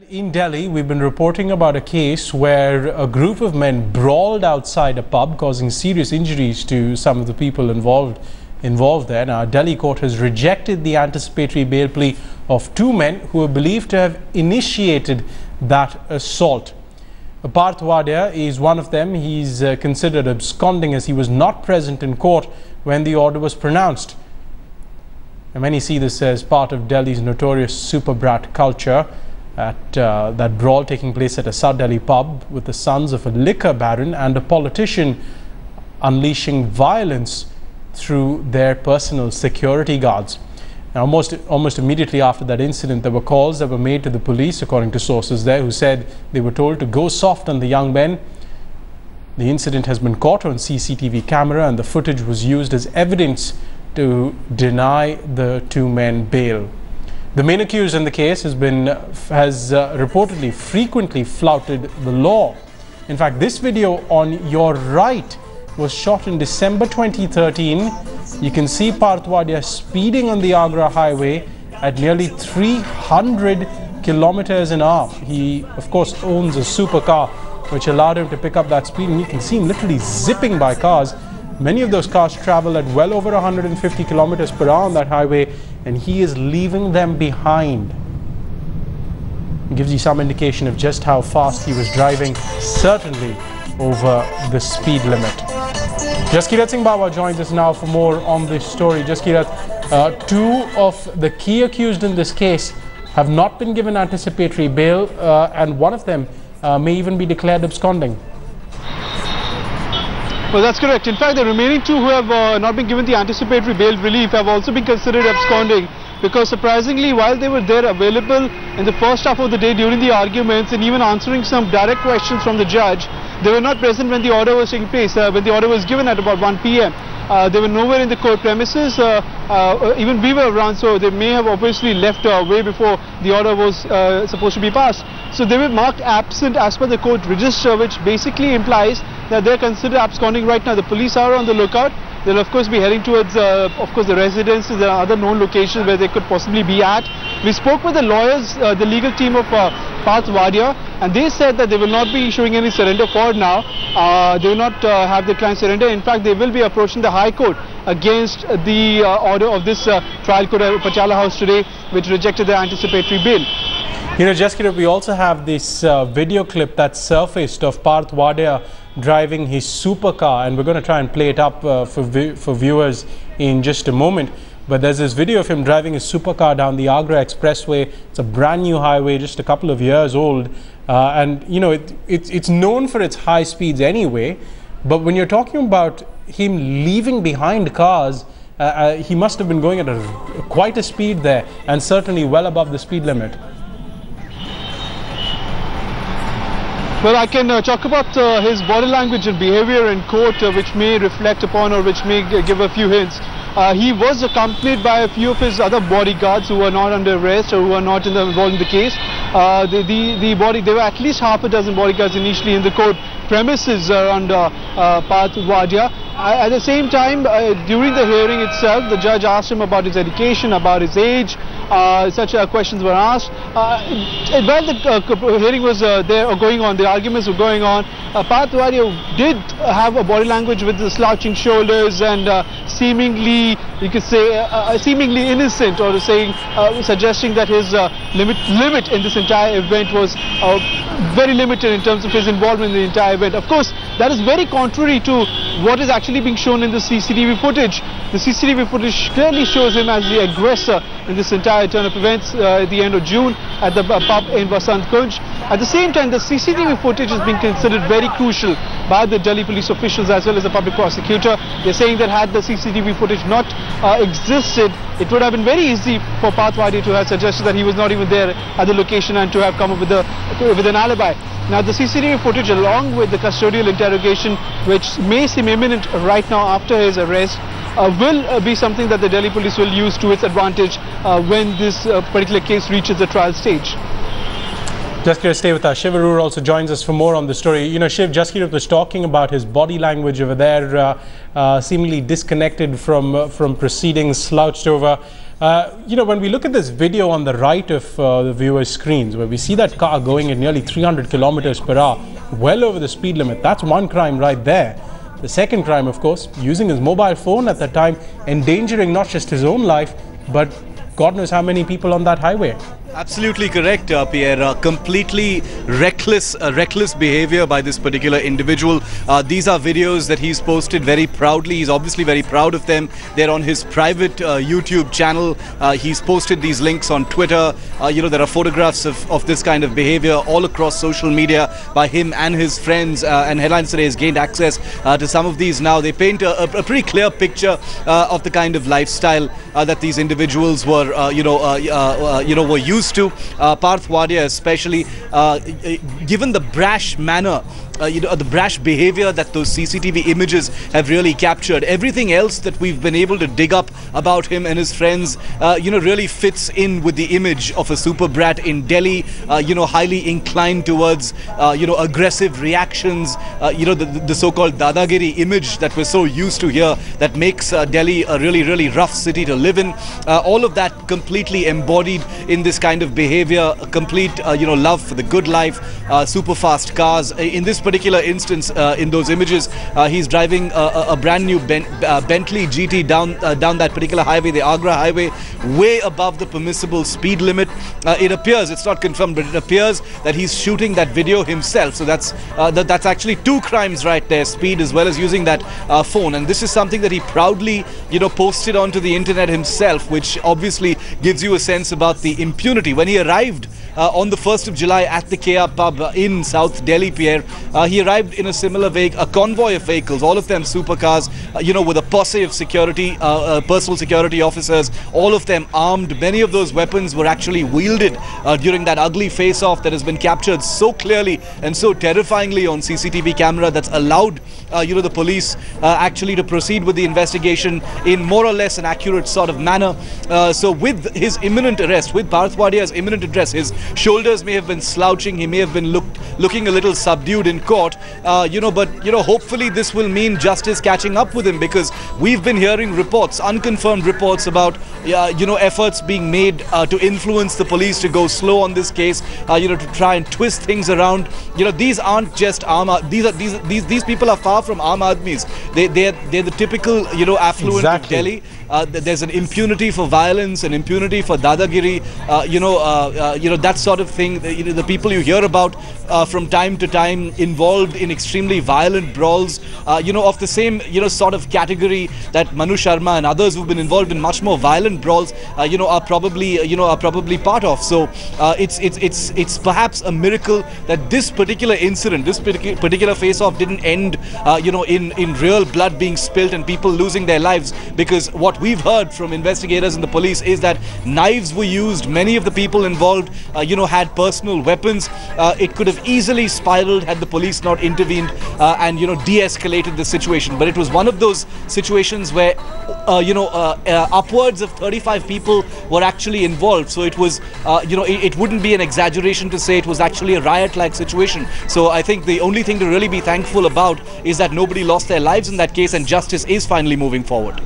In Delhi, we've been reporting about a case where a group of men brawled outside a pub, causing serious injuries to some of the people involved there. Now, a Delhi court has rejected the anticipatory bail plea of two men who are believed to have initiated that assault. Parth Wadia is one of them. He's considered absconding as he was not present in court when the order was pronounced. And many see this as part of Delhi's notorious super brat culture. That brawl taking place at a South Delhi pub with the sons of a liquor baron and a politician unleashing violence through their personal security guards. Now, almost immediately after that incident, there were calls that were made to the police, according to sources there, who said they were told to go soft on the young men. The incident has been caught on CCTV camera, and the footage was used as evidence to deny the two men bail. The main accused in the case has reportedly frequently flouted the law. In fact, this video on your right was shot in December 2013. You can see Parth Wadia speeding on the Agra highway at nearly 300 kilometers an hour. He, of course, owns a supercar which allowed him to pick up that speed, and you can see him literally zipping by cars. Many of those cars travel at well over 150 kilometers per hour on that highway, and he is leaving them behind. It gives you some indication of just how fast he was driving, certainly over the speed limit. Jaskirat Singh Bawa joins us now for more on this story. Jaskirat, two of the key accused in this case have not been given anticipatory bail, and one of them may even be declared absconding. Well, that's correct. In fact, the remaining two who have not been given the anticipatory bail relief have also been considered absconding, because surprisingly, while they were there available in the first half of the day during the arguments and even answering some direct questions from the judge, they were not present when the order was taking place, when the order was given at about 1 p.m. They were nowhere in the court premises. Even we were around, so they may have obviously left way before the order was supposed to be passed. So they were marked absent as per the court register, which basically implies that they're considered absconding right now. The police are on the lookout. They'll of course be heading towards, of course, the residences. There are other known locations where they could possibly be at. We spoke with the lawyers, the legal team of Parth Wadia, and they said that they will not be issuing any surrender for now. They will not have the client surrender. In fact, they will be approaching the High Court against the order of this trial court at Pachala House today, which rejected the anticipatory bail. You know, Jaskirat, we also have this video clip that surfaced of Parth Wadia driving his supercar, and we're going to try and play it up for viewers in just a moment. But there's this video of him driving his supercar down the Agra Expressway. It's a brand new highway, just a couple of years old, and you know it's known for its high speeds anyway. But when you're talking about him leaving behind cars, he must have been going at quite a speed there, and certainly well above the speed limit. Well, I can talk about his body language and behavior in court, which may reflect upon or which may give a few hints. He was accompanied by a few of his other bodyguards who were not under arrest or who were not involved in the case. There were at least half a dozen bodyguards initially in the court premises around Parth Wadia. At the same time, during the hearing itself, the judge asked him about his education, about his age. Such questions were asked. While the hearing was going on, the arguments were going on, Parth Wadia did have a body language with the slouching shoulders and seemingly, you could say, seemingly innocent, or suggesting that his limit in this entire event was very limited in terms of his involvement in the entire event. Of course, that is very contrary to what is actually being shown in the CCTV footage. The CCTV footage clearly shows him as the aggressor in this entire turn of events at the end of June at the pub in Vasantkunj. At the same time, the CCTV footage is being considered very crucial by the Delhi police officials as well as the public prosecutor. They're saying that had the CCTV footage not existed, it would have been very easy for Parth Wadia to have suggested that he was not even there at the location and to have come up with an alibi. Now, the CCTV footage, along with the custodial interrogation, which may seem imminent right now after his arrest, will be something that the Delhi police will use to its advantage when this particular case reaches the trial stage. Jaskirat, stay with us. Shiv Arur also joins us for more on the story. You know, Shiv, Jaskirat was talking about his body language over there, seemingly disconnected from proceedings, slouched over. When we look at this video on the right of the viewer's screens, where we see that car going at nearly 300 kilometers per hour, well over the speed limit, that's one crime right there. The second crime, of course, using his mobile phone at the time, endangering not just his own life, but God knows how many people on that highway. Absolutely correct, Pierre. Completely reckless behavior by this particular individual. These are videos that he's posted very proudly. He's obviously very proud of them. They're on his private YouTube channel. He's posted these links on Twitter. There are photographs of this kind of behavior all across social media by him and his friends. And Headlines Today has gained access to some of these now. They paint a pretty clear picture of the kind of lifestyle that these individuals were, were used to. Paarth Wadia especially, given the brash manner, the brash behavior that those CCTV images have really captured. Everything else that we've been able to dig up about him and his friends, really fits in with the image of a super brat in Delhi, highly inclined towards, aggressive reactions, the so-called dadagiri image that we're so used to here that makes Delhi a really, really rough city to live in. All of that completely embodied in this kind of behavior, a complete, love for the good life, super fast cars. In this particular instance, in those images, he's driving a brand new Bentley GT down that particular highway, the Agra highway, way above the permissible speed limit. It appears, it's not confirmed, but it appears that he's shooting that video himself. So that's actually two crimes right there, speed as well as using that phone. And this is something that he proudly, posted onto the internet himself, which obviously gives you a sense about the impunity. When he arrived on the 1st of July at the KR pub in South Delhi, Pierre, he arrived in a similar a convoy of vehicles, all of them supercars, with a posse of security, personal security officers, all of them armed. Many of those weapons were actually wielded during that ugly face-off that has been captured so clearly and so terrifyingly on CCTV camera, that's allowed, the police actually to proceed with the investigation in more or less an accurate sort of manner. So with his imminent arrest, with Parth Wadia's imminent arrest, his shoulders may have been slouching, he may have been looking a little subdued in court, but hopefully this will mean justice catching up with him, because we've been hearing reports, unconfirmed reports about efforts being made to influence the police to go slow on this case, to try and twist things around. These aren't just these people are far from Aam Aadmis. They're the typical affluent of Delhi. There's an impunity for violence, an impunity for dadagiri, that sort of thing. The people you hear about from time to time involved in extremely violent brawls, of the same sort of category that Manu Sharma and others who've been involved in much more violent brawls, are probably part of. So it's perhaps a miracle that this particular incident, this particular face-off didn't end, in real blood being spilt and people losing their lives, because what we've heard from investigators and the police is that knives were used. Many of the people involved, had personal weapons. It could have easily spiraled had the police not intervened and de-escalated the situation. But it was one of those situations where upwards of 35 people were actually involved. So it was, it wouldn't be an exaggeration to say it was actually a riot-like situation. So I think the only thing to really be thankful about is that nobody lost their lives in that case, and justice is finally moving forward.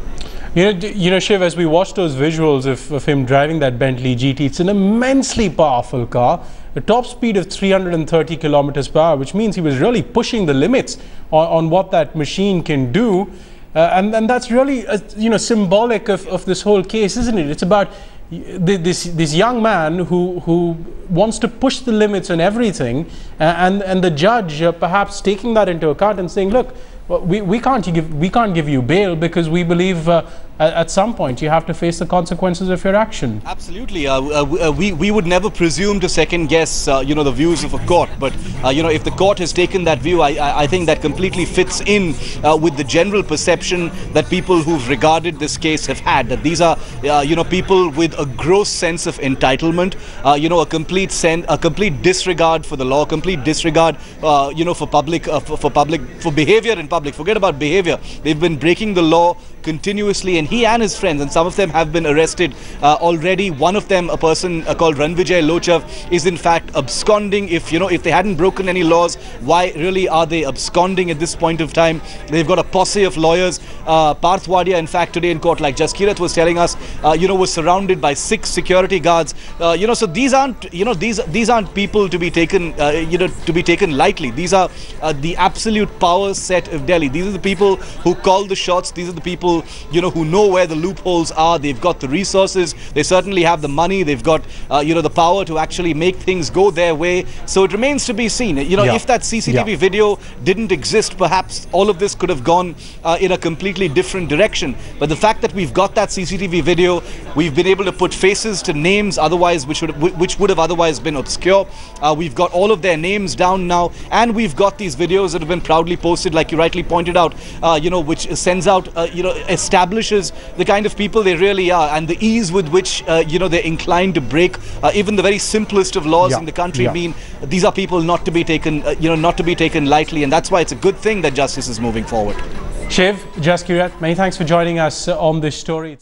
Shiv, as we watch those visuals of him driving that Bentley GT, it's an immensely powerful car, a top speed of 330 kilometers per hour, which means he was really pushing the limits on what that machine can do. And that's really, symbolic of this whole case, isn't it? It's about this young man who wants to push the limits on everything, and the judge perhaps taking that into account and saying, look, we can't give you bail because we believe at some point you have to face the consequences of your action. Absolutely. We would never presume to second guess the views of a court, but if the court has taken that view, I think that completely fits in with the general perception that people who've regarded this case have had, that these are people with a gross sense of entitlement, a complete disregard for the law, complete disregard for behavior in public. Forget about behavior. They've been breaking the law continuously, and he and his friends, and some of them have been arrested already. One of them, a person called Ranvijay Lochav, is in fact absconding. If they hadn't broken any laws, why really are they absconding at this point of time? They've got a posse of lawyers. Parth Wadia, in fact, today in court, like Jaskirat was telling us, was surrounded by 6 security guards. So these aren't, these aren't people to be taken, to be taken lightly. These are the absolute power set of Delhi. These are the people who call the shots. These are the people, who know where the loopholes are. They've got the resources. They certainly have the money. They've got, the power to actually make things go their way. So it remains to be seen. If that CCTV video didn't exist, perhaps all of this could have gone in a completely different direction. But the fact that we've got that CCTV video, we've been able to put faces to names otherwise which would have otherwise been obscure. We've got all of their names down now, and we've got these videos that have been proudly posted, like you rightly pointed out, which sends out, establishes the kind of people they really are, and the ease with which, they're inclined to break even the very simplest of laws in the country. Mean these are people not to be taken, not to be taken lightly, and that's why it's a good thing that justice is moving forward. Shiv, Jaskirat, many thanks for joining us on this story.